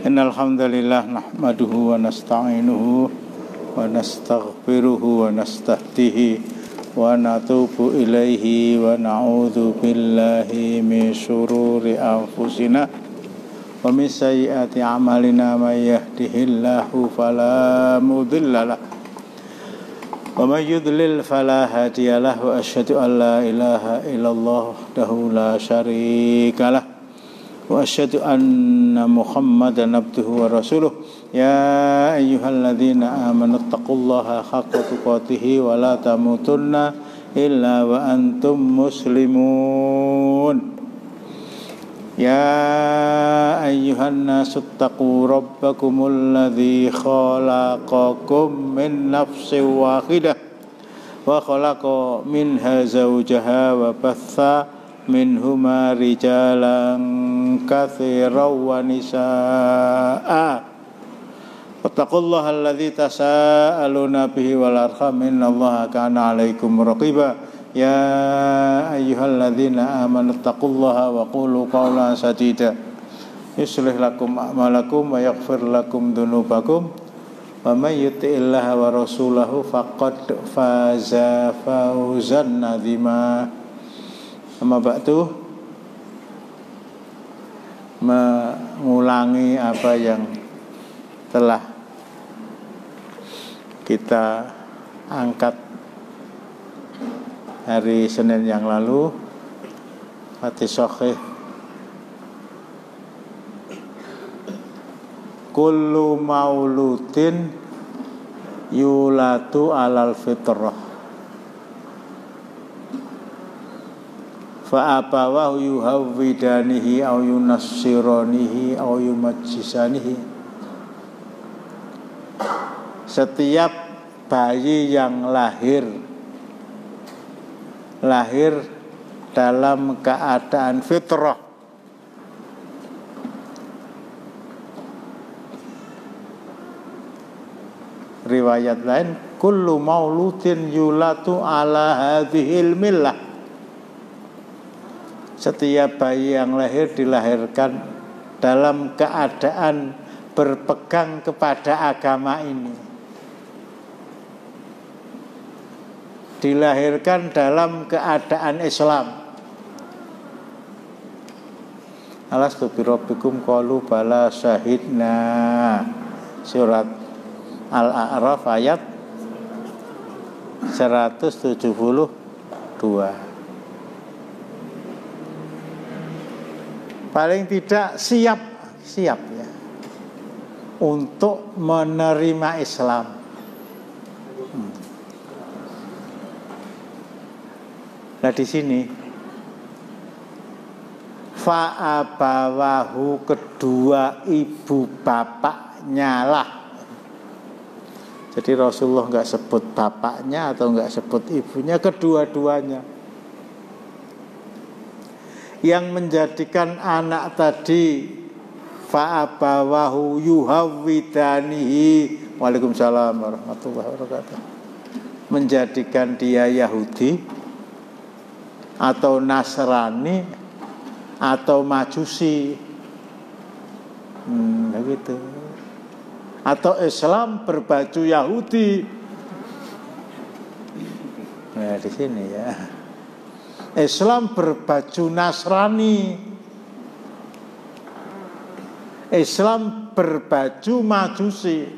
Innal hamdalillah nahmaduhu wa nasta'inuhu wa nastaghfiruhu wa nastahdihi wa natubu ilaihi wa na'udzu billahi min syururi anfusina wa min sayyiati a'malina may yahdihillahu fala mudhillalah wa may yudlil fala hadiyalah wa asyhadu an la ilaha illallah wahdahu la syarikalah wa asyhadu anna Muhammadan abduhu wa rasuluh ya ayyuhalladzina amanu taqullaha haqqa tuqatih wa la tamutunna illa wa antum muslimun ya ayyuhan nasu taqu rabbakumul ladzi khalaqakum min nafsin wahidah wa khalaqa minha zawjaha wa batha minhuma rijalan katsiran wa nisaa wattaqullaha alladzi tasaaluna bihi wal arham innallaha kana 'alaikum raqiba ya ayyuhalladzina amanu taqullaha wa qulu qawlan sadida yuslih lakum a'malakum wa yaghfir lakum dzunubakum wa may yuti'illaha wa rasulahu faqad faza fawzan 'azima. Amma ba'du, mengulangi apa yang telah kita angkat hari Senin yang lalu, hadis sahih kullu mauludin yulatu alal fitrah fa abawahu yuhawwidanihi aw yunassiranihi aw yumajjisanihi. Setiap bayi yang lahir dalam keadaan fitrah, riwayat lain kullu mauludin yulatu ala hadhil millah, setiap bayi yang lahir dilahirkan dalam keadaan berpegang kepada agama ini, dilahirkan dalam keadaan Islam. Alastu bi rabbikum qalu bala syahidna. Surat Al-A'raf ayat 172. Paling tidak siap ya untuk menerima Islam. Nah di sini fa'abawahu, kedua ibu bapaknya lah. Jadi Rasulullah enggak sebut bapaknya atau enggak sebut ibunya, kedua-duanya. Yang menjadikan anak tadi fa'abawahu yuhawwidanihi, waalaikumsalam warahmatullahi wabarakatuh, menjadikan dia Yahudi atau Nasrani atau Majusi, begitu, atau Islam berbaju Yahudi. Nah di sini ya, Islam berbaju Nasrani, Islam berbaju Majusi.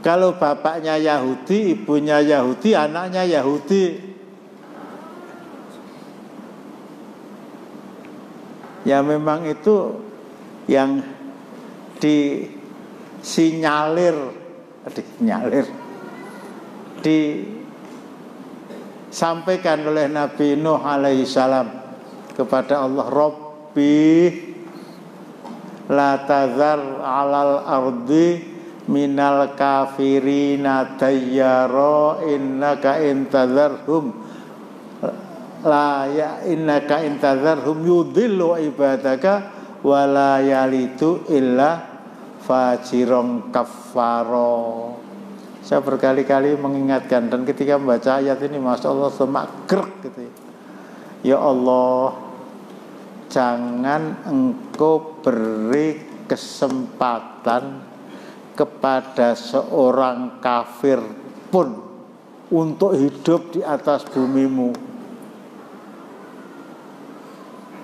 Kalau bapaknya Yahudi, ibunya Yahudi, anaknya Yahudi, ya memang itu yang disampaikan oleh Nabi Nuh alaihi salam kepada Allah, Rabbi la tazar alal ardi minal kafirina tayyara innaka intazarhum la ya innaka intazarhum yudhillu ibadaka wa la yalitu illa fajiron kafaro. Saya berkali-kali mengingatkan, dan ketika membaca ayat ini, Masya Allah, semak gerak gitu ya. Ya Allah, jangan Engkau beri kesempatan kepada seorang kafir pun untuk hidup di atas bumimu.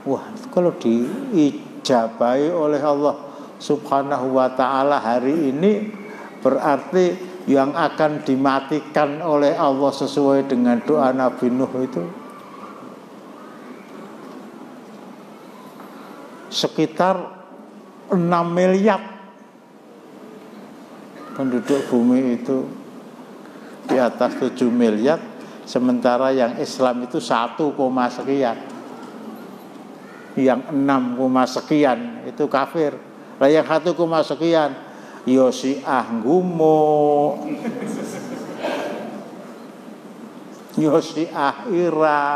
Wah, kalau diijabahi oleh Allah Subhanahu wa ta'ala hari ini, berarti yang akan dimatikan oleh Allah sesuai dengan doa Nabi Nuh itu sekitar 6 miliar penduduk bumi itu, di atas 7 miliar, sementara yang Islam itu 1, sekian, yang 6, sekian itu kafir. Lah yang 1, sekian yo Syiah nggumo, yo Syiah ira,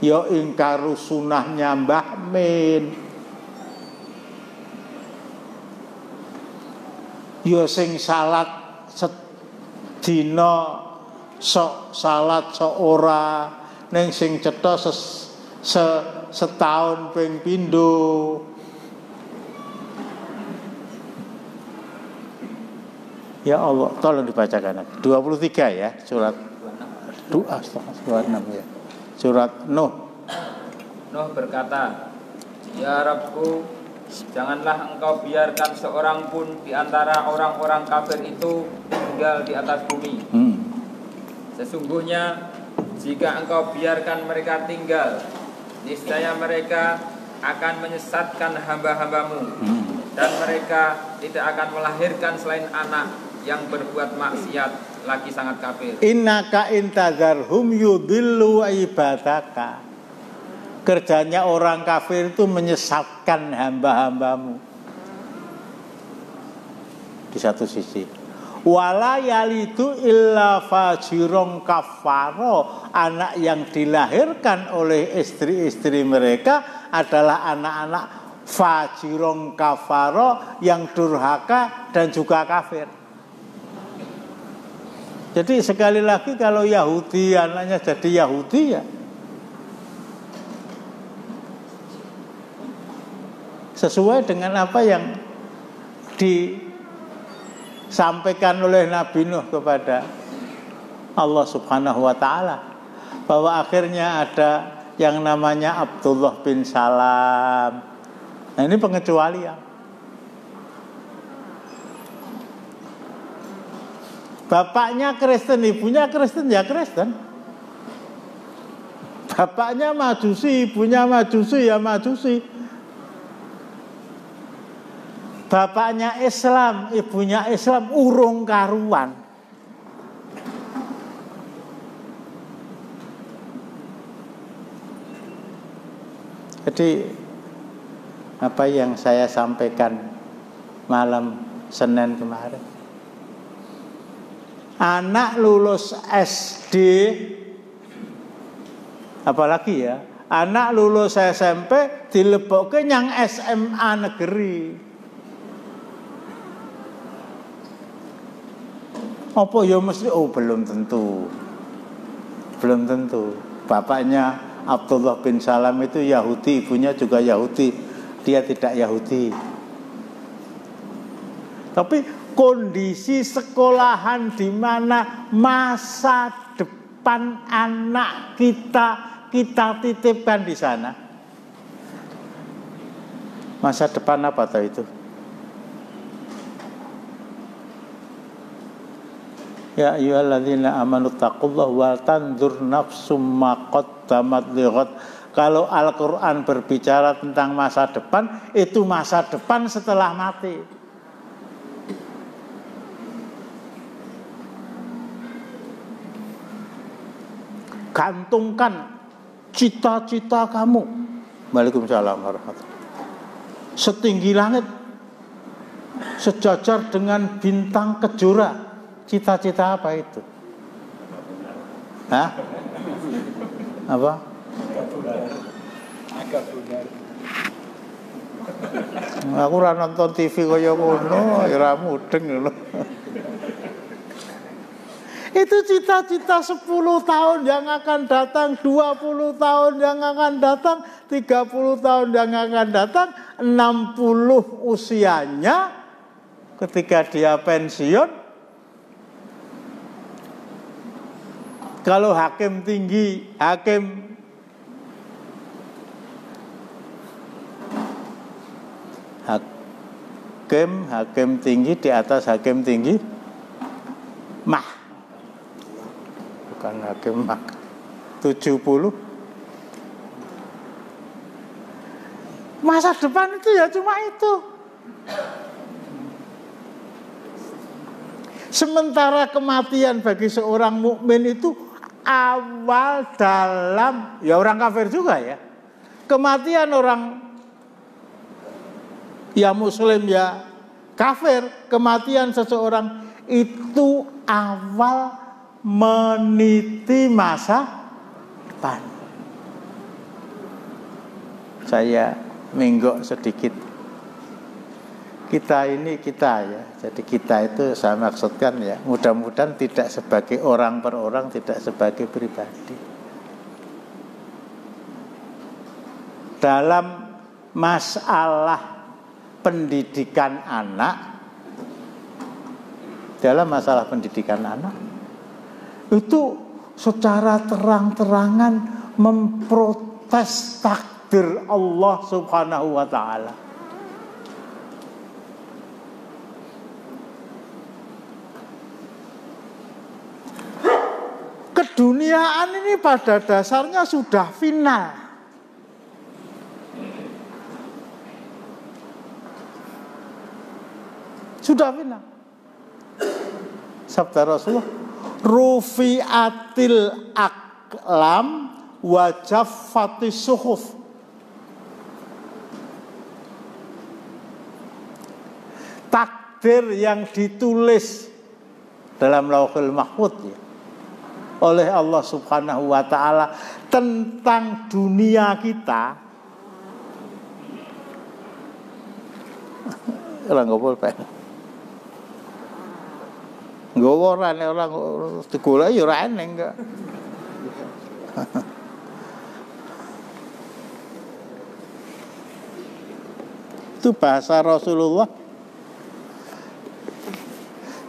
yo ingkaru sunahnya Mbah Min, yo sing salat sedina sok salat sok ora, ning sing cetha setahun ping pindho. Ya Allah, tolong dibacakan 23 ya, surat 26 ya. Surat Nuh. Nuh berkata, "Ya Rabbku, janganlah Engkau biarkan seorang pun di antara orang-orang kafir itu tinggal di atas bumi. Sesungguhnya jika Engkau biarkan mereka tinggal, niscaya mereka akan menyesatkan hamba-hambamu, dan mereka tidak akan melahirkan selain anak yang berbuat maksiat lagi sangat kafir. Innaka intadzarhum yudillu ibadaka." Kerjanya orang kafir itu menyesatkan hamba-hambamu. Di satu sisi, wala yalidu illa fajirong kafaro, anak yang dilahirkan oleh istri-istri mereka adalah anak-anak fajirong kafaro, yang durhaka dan juga kafir. Jadi sekali lagi, kalau Yahudi anaknya jadi Yahudi ya sesuai dengan apa yang disampaikan oleh Nabi Nuh kepada Allah Subhanahu wa ta'ala, bahwa akhirnya ada yang namanya Abdullah bin Salam. Nah, ini pengecualian. Bapaknya Kristen, ibunya Kristen, ya Kristen. Bapaknya Majusi, ibunya Majusi, ya Majusi. Bapaknya Islam, ibunya Islam, urung karuan. Jadi apa yang saya sampaikan malam Senin kemarin, anak lulus SD, apalagi ya, anak lulus SMP dilebokke nyang SMA negeri. Apa ya mesti? Oh, belum tentu. Belum tentu. Bapaknya Abdullah bin Salam itu Yahudi, ibunya juga Yahudi. Dia tidak Yahudi. Tapi kondisi sekolahan di mana masa depan anak kita titipkan di sana. Masa depan apa tahu itu? Ya ayyuhalladzina amanu taqullaha wal tanzur nafsum ma qaddamat lighad. Kalau Al-Qur'an berbicara tentang masa depan, itu masa depan setelah mati. Gantungkan cita-cita kamu. Waalaikumsalam warahmatullahi wabarakatuh. Setinggi langit, sejajar dengan bintang kejora. Cita-cita apa itu? Hah? Apa? Aku ora nonton TV kaya ngono, ora mudeng lho. Itu cita-cita 10 tahun yang akan datang, 20 tahun yang akan datang, 30 tahun yang akan datang, 60 usianya ketika dia pensiun. Kalau hakim tinggi, hakim tinggi di atas hakim tinggi bukan hakim 70. Masa depan itu ya cuma itu. Sementara kematian bagi seorang mukmin itu awal dalam, ya orang kafir juga ya. Kematian orang ya muslim ya kafir, kematian seseorang itu awal meniti masa depan. Saya minggok sedikit. Kita ya. Jadi kita itu saya maksudkan ya, mudah-mudahan tidak sebagai orang per orang, tidak sebagai pribadi. Dalam masalah pendidikan anak, itu secara terang-terangan memprotes takdir Allah Subhanahu wa ta'ala. Keduniaan ini pada dasarnya sudah final. Sudah final. Sabda Rasulullah, rufi'atil aqlam wa jaffatis suhuf. Takdir yang ditulis dalam Lauhul Mahfuz ya, oleh Allah Subhanahu wa ta'ala tentang dunia kita. Orang ngopol Pak. Ngoworan orang digolek ya ora eneng kok. Itu bahasa Rasulullah.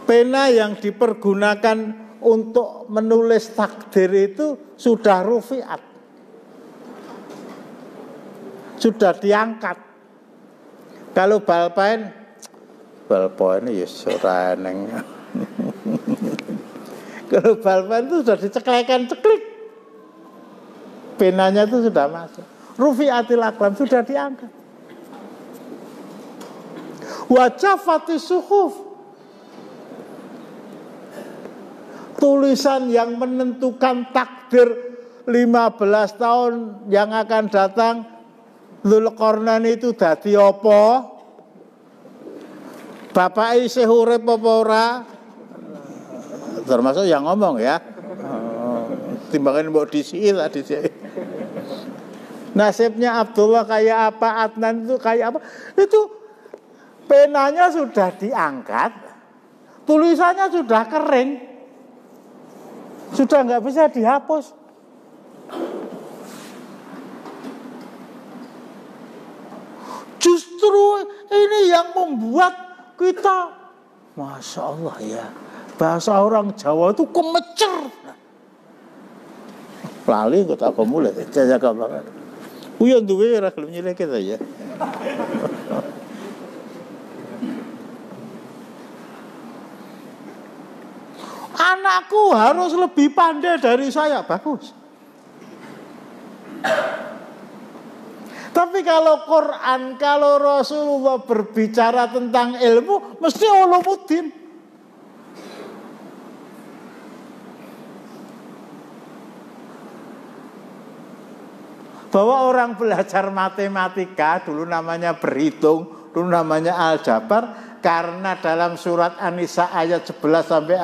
Pena yang dipergunakan untuk menulis takdir itu sudah rufiat, sudah diangkat. Kalau balpen ya ora eneng. Kalau balpen itu sudah ceklik, penanya itu sudah masuk. Rufiatil aqlam sudah diangkat. Wajafatis suhuf, tulisan yang menentukan takdir 15 tahun yang akan datang. Dzulqarnain itu dadi apa? Bapak isih urip apa ora? Termasuk yang ngomong ya. Timbangan mbok disi tadi. Nasibnya Abdullah kayak apa, Adnan itu kayak apa? Itu penanya sudah diangkat, tulisannya sudah kering, sudah nggak bisa dihapus. Justru ini yang membuat kita, Masya Allah ya, bahasa orang Jawa itu kemecer. Lali kok tak mulai, jaga banget. Uyan duwe ora gelem nyileh kita ya. Anakku harus lebih pandai dari saya, bagus. Tapi kalau Quran, kalau Rasulullah berbicara tentang ilmu, mesti ulumuddin. Bahwa orang belajar matematika, dulu namanya berhitung, dulu namanya aljabar, karena dalam surat An-Nisa ayat 11 sampai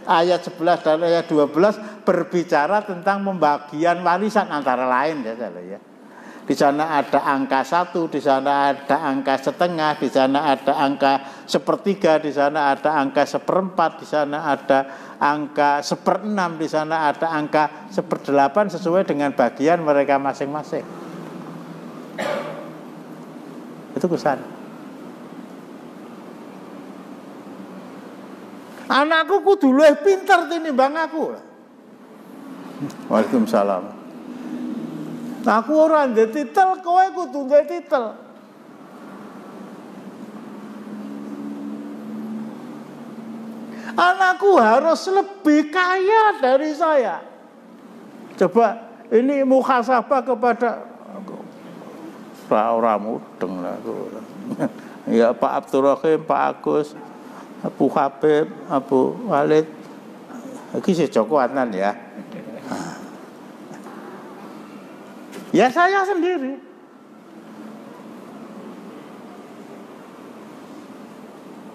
ayat 11 dan ayat 12 berbicara tentang pembagian warisan antara lain ya. Di sana ada angka 1, di sana ada angka setengah, di sana ada angka 1/3, di sana ada angka 1/4, di sana ada angka 1/6, di sana ada angka 1/8 sesuai dengan bagian mereka masing-masing. Itu kesan. Anakku kudu luwih pinter tinimbang aku. Waalaikumsalam. Aku ora ndek titel, kowe kudu ndek titel. Anakku harus lebih kaya dari saya. Coba ini muhasabah kepada orang mudeng lah. Ya Pak Abdul Rahim, Pak Agus, Abu Habib, Abu Walid. Iki sih Joko Adnan ya. Ya saya sendiri.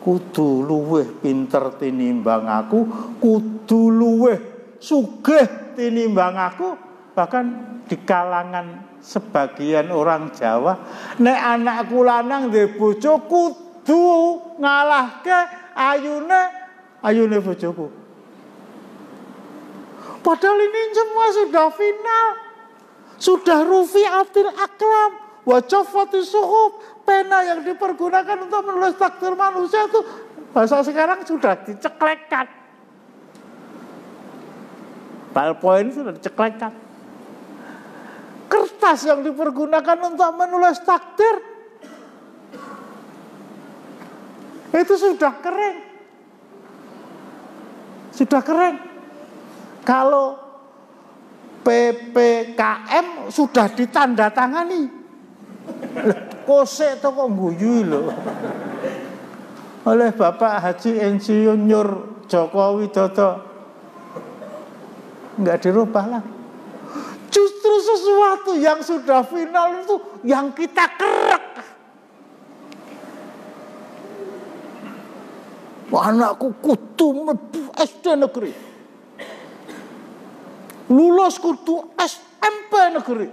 Kudu luweh pinter tinimbang aku, kudu luweh sugih tinimbang aku. Bahkan di kalangan sebagian orang Jawa, nek anakku lanang duwe bojo kudu ngalahke ayune bojoku. Padahal ini semua sudah final. Sudah rufi'atil aklam wa jaffatis suhuf. Pena yang dipergunakan untuk menulis takdir manusia itu bahasa sekarang sudah diceklekkan. Ballpoint sudah diceklekkan. Kertas yang dipergunakan untuk menulis takdir itu sudah kering. Sudah kering. Kalau PPKM sudah ditandatangani. Kosek to kok guyu lho. Oleh Bapak Haji Insinyur Joko Widodo. Enggak dirubah lah. Justru sesuatu yang sudah final itu yang kita kerek. Anakku kudu mlebu SD negeri. Lulus kudu SMP negeri.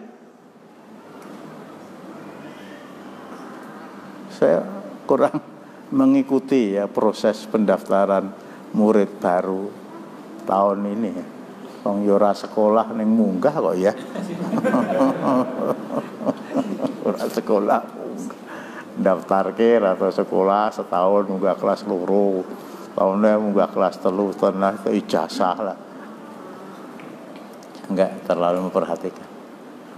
Saya kurang mengikuti ya proses pendaftaran murid baru tahun ini. Wong yo ora sekolah ning munggah kok ya. Ora sekolah. Daftarke atau sekolah setahun munggah kelas loro. Tahunnya munggah kelas 3 tenah ke ijazah lah. Enggak terlalu memperhatikan.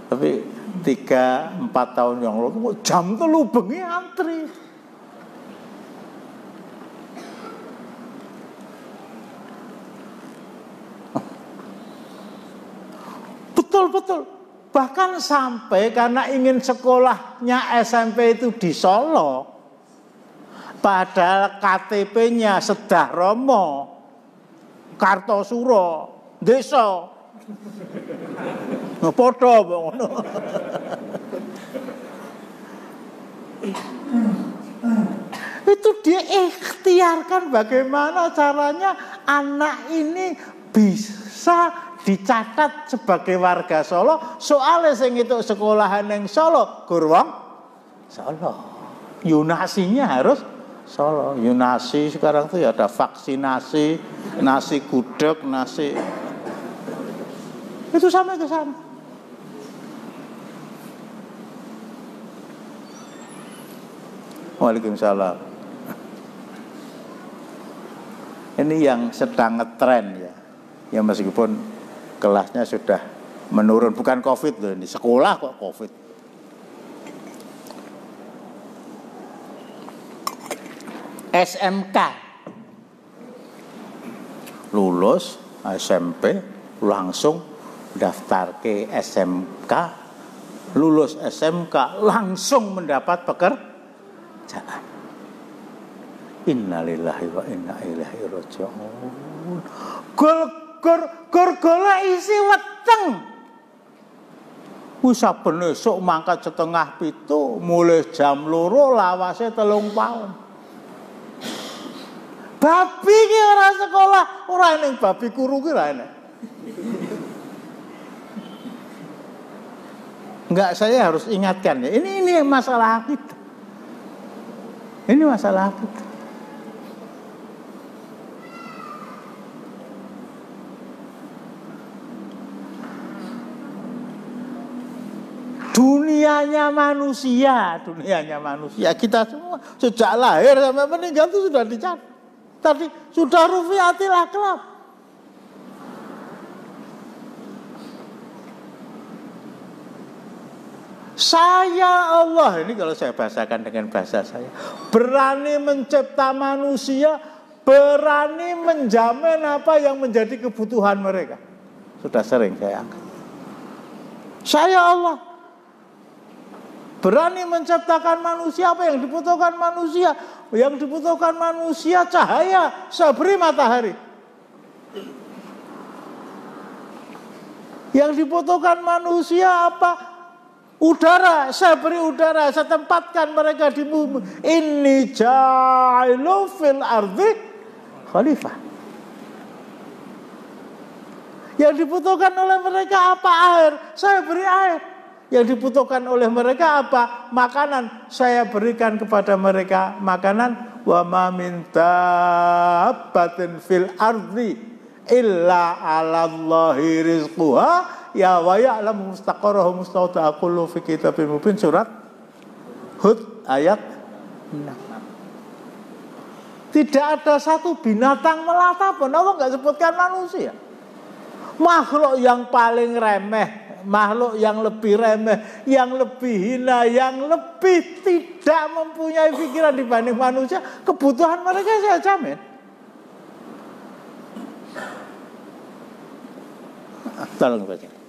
Tapi 3-4 tahun yang lalu jam 3 bengi antri. Betul-betul. Bahkan sampai karena ingin sekolahnya SMP itu di Solo, padahal KTP-nya Sedah Romo, Kartosuro, desa. Podo ngono. Itu dia ikhtiarkan bagaimana caranya anak ini bisa dicatat sebagai warga Solo. Soalnya sing itu sekolahan yang Solo, Gurwong Solo. Yunasinya harus Solo. Yunasi sekarang tuh ya ada vaksinasi, nasi gudeg, nasi itu sampai ke sana. Waalaikumsalam. Ini yang sedang ngetren ya. Ya meskipun kelasnya sudah menurun, bukan Covid loh ini, sekolah kok Covid. SMK. Lulus SMP langsung daftar ke SMK, lulus SMK langsung mendapat pekerjaan. Innalillahi wa inna ilaihi raji'un. Gol isi weteng. Wis saben esuk mangkat 6:30 mulai jam 2 lawase 3 tahun. Babi ki ora sekolah, ora ning babi kuru ki ra enak. Enggak, saya harus ingatkan ya. Ini masalah kita. Ini masalah kita. Dunianya manusia. Kita semua sejak lahir sampai meninggal itu sudah dicatat. Tadi sudah rufiatil aqlam. Saya Allah, ini kalau saya bahasakan dengan bahasa saya, berani mencipta manusia, berani menjamin apa yang menjadi kebutuhan mereka. Sudah sering saya angkat. Saya Allah berani menciptakan manusia. Apa yang dibutuhkan manusia? Yang dibutuhkan manusia cahaya, saya beri matahari. Yang dibutuhkan manusia apa? Udara, saya beri udara, saya tempatkan mereka di bumi. Inni ja'ilu fil ardi khalifah. Yang dibutuhkan oleh mereka apa? Air, saya beri air. Yang dibutuhkan oleh mereka apa? Makanan, saya berikan kepada mereka makanan. Wa ma min dabbatin fil ardi illa 'alallahi rizquha. Ya wa ya'lamu mustaqarrahu mustawda'ahu kullu fi kitabim mubin. Surat Hud ayat 6. Tidak ada satu binatang melata pun Allah enggak sebutkan manusia. Makhluk yang paling remeh, makhluk yang lebih remeh, yang lebih hina, yang lebih tidak mempunyai pikiran dibanding manusia, kebutuhan mereka saya jamin. Tolong baca.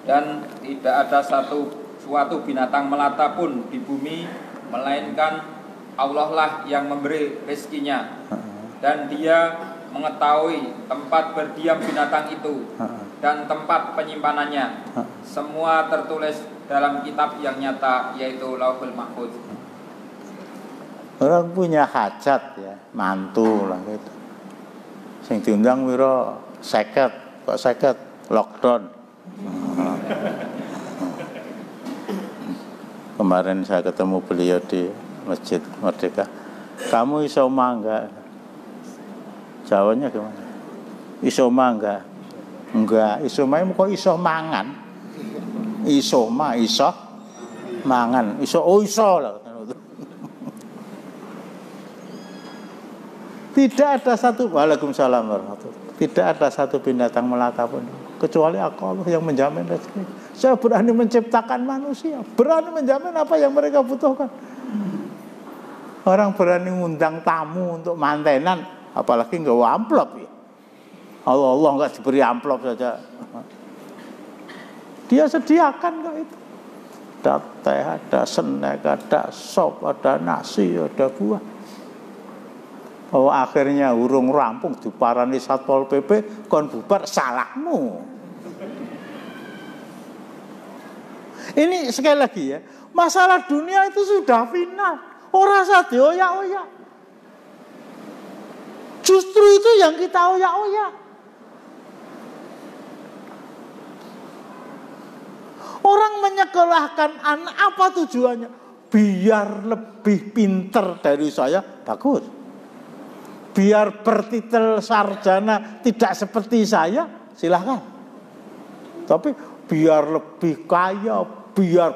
Dan tidak ada suatu binatang melata pun di bumi, melainkan Allah lah yang memberi rezekinya, dan Dia mengetahui tempat berdiam binatang itu dan tempat penyimpanannya. Semua tertulis dalam kitab yang nyata, yaitu Lauhul Mahfuz. Orang punya hajat ya, mantu lah gitu. Sing diundang wiro 50, kok 50 lockdown. Kemarin saya ketemu beliau di Masjid Merdeka. Kamu iso mangga? Jawabnya gimana? Iso mangga? Enggak, iso main kok iso mangan? Iso mangan. Iso lah. Tidak ada satu, waalaikumsalam warahmatullahi. Tidak ada satu binatang melata pun kecuali aku Allah yang menjamin rezeki. Saya berani menciptakan manusia, berani menjamin apa yang mereka butuhkan. Orang berani ngundang tamu untuk mantenan, apalagi nggak amplop ya. Allah nggak diberi amplop saja. Dia sediakan kok itu. Ada teh, ada snack, ada sop, ada nasi, ada buah. Oh, akhirnya urung rampung diparani Satpol PP kon bubar, salahmu. Ini sekali lagi ya, masalah dunia itu sudah final. Ora usah dioyak-oyak. Justru itu yang kita oyak-oyak. Orang menyekolahkan anak apa tujuannya? Biar lebih pinter dari saya, bagus. Biar bertitel sarjana tidak seperti saya, silakan. Tapi biar lebih kaya, biar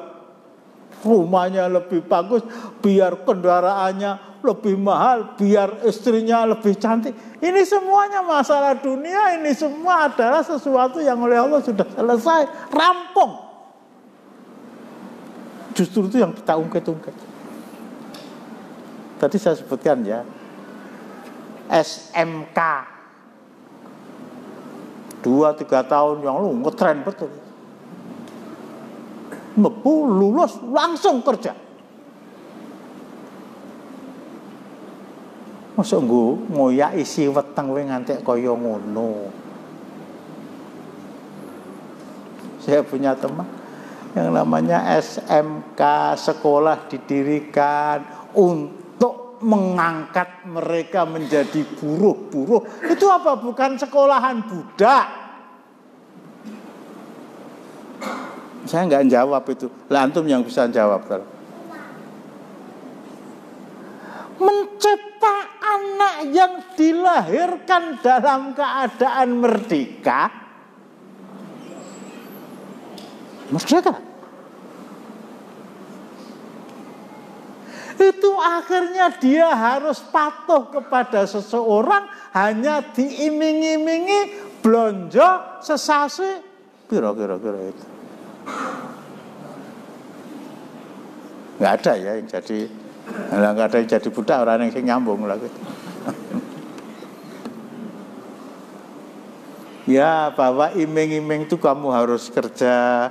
rumahnya lebih bagus, biar kendaraannya lebih mahal, biar istrinya lebih cantik. Ini semuanya masalah dunia, ini semua adalah sesuatu yang oleh Allah sudah selesai, rampung. Justru itu yang kita ungkit-ungkit. Tadi saya sebutkan ya, SMK 2-3 tahun yang lalu ngetren betul. Lulus langsung kerja. Masa ngoyak isi weteng we ngantek kaya ngono. Saya punya teman yang namanya SMK, sekolah didirikan untuk mengangkat mereka menjadi buruh-buruh. Itu apa? Bukan sekolahan budak. Saya nggak jawab itu. Lah antum yang bisa jawab. Mencipta anak yang dilahirkan dalam keadaan merdeka. Merdeka. Itu akhirnya dia harus patuh kepada seseorang hanya diiming-imingi blonjo sesasi kira-kira itu. Nggak ada ya yang jadi, nggak ada yang jadi budak, orang yang nyambung lagi. Ya, bahwa iming-iming itu kamu harus kerja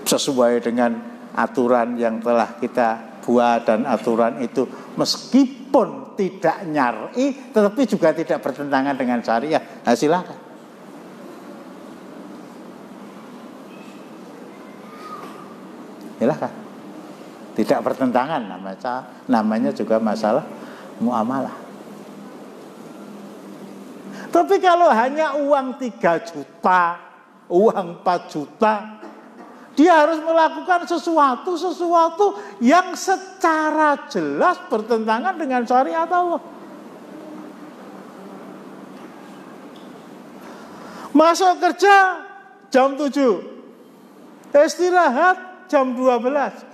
sesuai dengan aturan yang telah kita buat, dan aturan itu meskipun tidak nyar'i tetapi juga tidak bertentangan dengan syariah. Nah, silakan. Silakan. Tidak bertentangan, namanya juga masalah muamalah. Tapi kalau hanya uang 3 juta, uang 4 juta, dia harus melakukan sesuatu yang secara jelas bertentangan dengan syariat Allah. Masuk kerja jam 7, istirahat jam 12.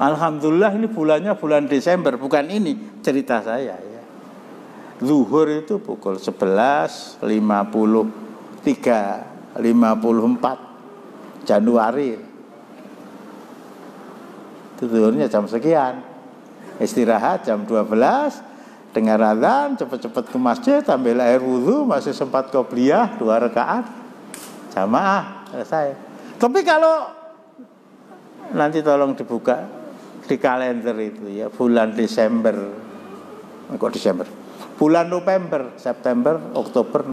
Alhamdulillah ini bulannya bulan Desember, bukan ini cerita saya ya. Zuhur itu pukul 11.53 Januari. Itu zuhurnya jam sekian. Istirahat jam 12, dengar azan, cepat-cepat ke masjid, ambil air wudhu, masih sempat qobliyah 2 rakaat. Jamaah selesai. Tapi kalau nanti tolong dibuka di kalender itu ya, bulan Desember. Kok Desember? Bulan November, September, Oktober,